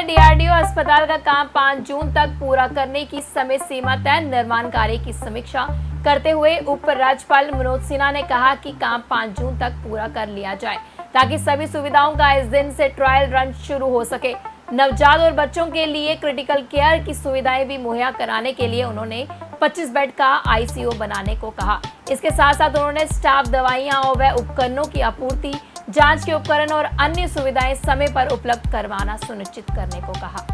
में डीआरडीओ अस्पताल का काम 5 जून तक पूरा करने की समय सीमा तय। निर्माण कार्य की समीक्षा करते हुए उप राज्यपाल मनोज सिन्हा ने कहा कि काम 5 जून तक पूरा कर लिया जाए ताकि सभी सुविधाओं का इस दिन से ट्रायल रन शुरू हो सके। नवजात और बच्चों के लिए क्रिटिकल केयर की सुविधाएं भी मुहैया कराने के लिए उन्होंने 25 बेड का आईसीयू बनाने को कहा। इसके साथ साथ उन्होंने स्टाफ, दवाइयां व उपकरणों की आपूर्ति, जांच के उपकरण और अन्य सुविधाएं समय पर उपलब्ध करवाना सुनिश्चित करने को कहा।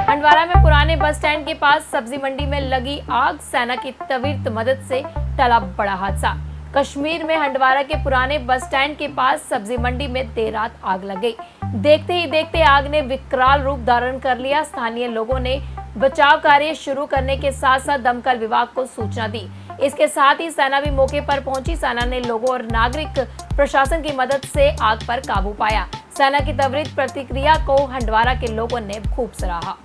हंडवारा में पुराने बस स्टैंड के पास सब्जी मंडी में लगी आग, सेना की त्वरित मदद से टला बड़ा हादसा। कश्मीर में हंडवारा के पुराने बस स्टैंड के पास सब्जी मंडी में देर रात आग लग गई। देखते ही देखते आग ने विकराल रूप धारण कर लिया। स्थानीय लोगों ने बचाव कार्य शुरू करने के साथ साथ दमकल विभाग को सूचना दी। इसके साथ ही सेना भी मौके पर पहुंची। सेना ने लोगों और नागरिक प्रशासन की मदद से आग पर काबू पाया। सेना की त्वरित प्रतिक्रिया को हंडवारा के लोगों ने खूब सराहा।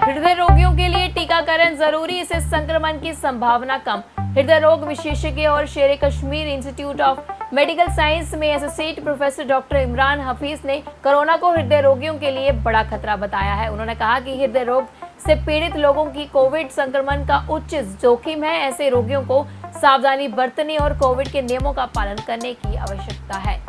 हृदय रोगियों के लिए टीकाकरण जरूरी, इससे संक्रमण की संभावना कम। हृदय रोग विशेषज्ञ और Sher Kashmir Institute of Medical Science में associate professor doctor Imran Hafeez ने कोरोना को हृदय रोगियों के लिए बड़ा खतरा बताया है। उन्होंने कहा कि हृदय रोग से पीड़ित लोगों की कोविड संक्रमण का उच्च जोखिम है। ऐसे रोगियों को सावधानी बरतने और कोविड के नियमों का पालन करने की आवश्यकता है।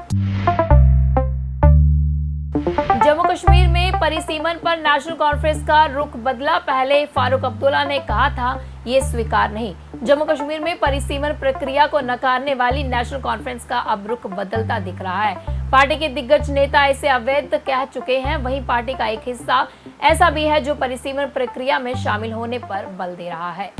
जम्मू कश्मीर में परिसीमन पर नेशनल कॉन्फ्रेंस का रुख बदला। पहले फारूक अब्दुल्ला ने कहा था ये स्वीकार नहीं। जम्मू कश्मीर में परिसीमन प्रक्रिया को नकारने वाली नेशनल कॉन्फ्रेंस का अब रुख बदलता दिख रहा है। पार्टी के दिग्गज नेता इसे अवैध कह चुके हैं। वहीं पार्टी का एक हिस्सा ऐसा भी है जो परिसीमन प्रक्रिया में शामिल होने पर बल दे रहा है।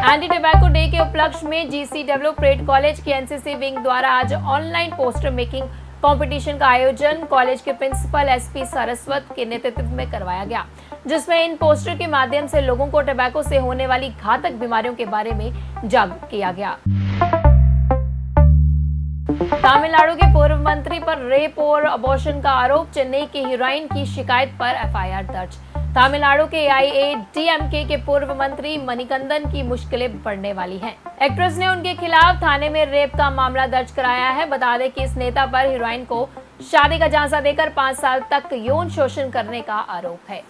एंटी टोबैको डे के उपलक्ष्य में जीसीडब्ल्यू परेड कॉलेज की एनसीसी विंग द्वारा आज ऑनलाइन पोस्टर मेकिंग कंपटीशन का आयोजन कॉलेज के प्रिंसिपल एसपी सरस्वत के नेतृत्व में करवाया गया, जिसमें इन पोस्टर के माध्यम से लोगों को टोबैको से होने वाली घातक बीमारियों के बारे में जागरूक किया गया। तमिलनाडु के पूर्व मंत्री पर रेप और अबॉर्शन का आरोप। चेन्नई की हीरोइन की शिकायत पर एफआईआर दर्ज। तमिलनाडु के एआईएडीएमके के पूर्व मंत्री मणिकंदन की मुश्किलें बढ़ने वाली हैं। एक्ट्रेस ने उनके खिलाफ थाने में रेप का मामला दर्ज कराया है। बता दें कि इस नेता पर हीरोइन को शादी का झांसा देकर 5 साल तक यौन शोषण करने का आरोप है।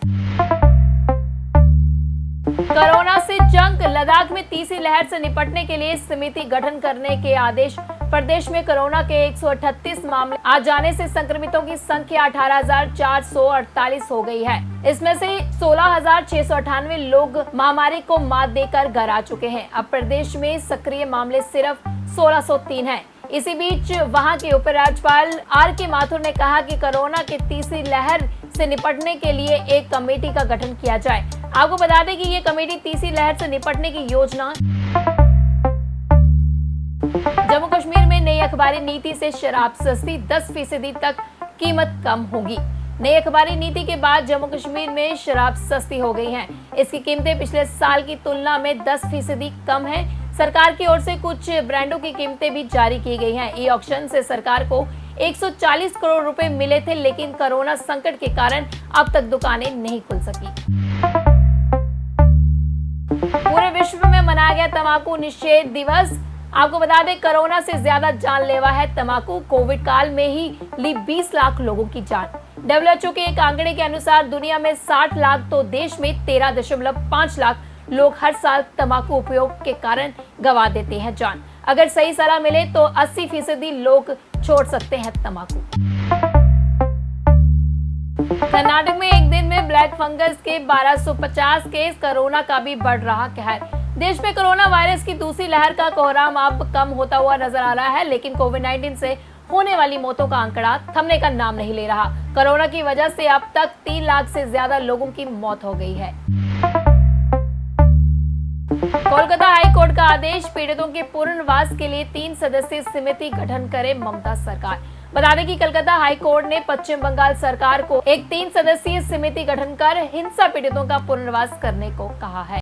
कोरोना से जंग, लद्दाख में तीसरी लहर से निपटने के लिए समिति गठन करने के आदेश। प्रदेश में कोरोना के 138 मामले आ जाने से संक्रमितों की संख्या 18,448 हो गई है। इसमें से 16,698 लोग महामारी को मात देकर घर आ चुके हैं। अब प्रदेश में सक्रिय मामले सिर्फ 1,603 हैं। इसी बीच वहां के उपराज्यपाल आर.के. माथुर ने कहा कि कोरोना की तीसरी लहर से निपटने के लिए एक कमेटी का गठन किया जाए। आपको बता दें कि ये कमेटी तीसरी लहर से निपटने की योजना। जम्मू कश्मीर में नई अखबारी नीति से शराब सस्ती, 10% तक कीमत कम होगी। नई अखबारी नीति के बाद जम्मू कश्मीर में शराब सस्ती हो गई है। इसकी कीमतें पिछले साल की तुलना में 10% कम है। सरकार की ओर से कुछ ब्रांडों की कीमतें भी जारी की गई हैं। ई ऑक्शन से सरकार को 140 करोड़ रुपए मिले थे, लेकिन कोरोना संकट के कारण अब तक दुकानें नहीं खुल सकी। पूरे विश्व में मनाया गया तंबाकू निषेध दिवस। आपको बता दें कोरोना से ज्यादा जानलेवा है तंबाकू। कोविड काल में ही ली 20 लाख लोगों की जान। डब्ल्यूएचओ के एक आंकड़े के अनुसार दुनिया में 60 लाख तो देश में 13.5 लाख लोग हर साल तंबाकू उपयोग के कारण गंवा देते हैं जान। अगर सही सलाह मिले तो 80% लोग छोड़ सकते हैं तंबाकू। कर्नाटक में एक दिन में ब्लैक फंगस के 1250 केस, कोरोना का भी बढ़ रहा कहर। देश में कोरोना वायरस की दूसरी लहर का कोहराम अब कम होता हुआ नजर आ रहा है, लेकिन कोविड-19 से होने वाली मौतों का आंकड़ा थमने का नाम नहीं ले रहा। कोरोना की वजह से अब तक 3 लाख से ज्यादा लोगों की मौत हो गई है। कोलकाता हाई कोर्ट का आदेश, पीड़ितों के पुनर्वास के लिए 3 सदस्यीय समिति गठन करे ममता सरकार। बता दें कि कलकत्ता हाई कोर्ट ने पश्चिम बंगाल सरकार को एक 3 सदस्यीय समिति गठन कर हिंसा पीड़ितों का पुनर्वास करने को कहा है।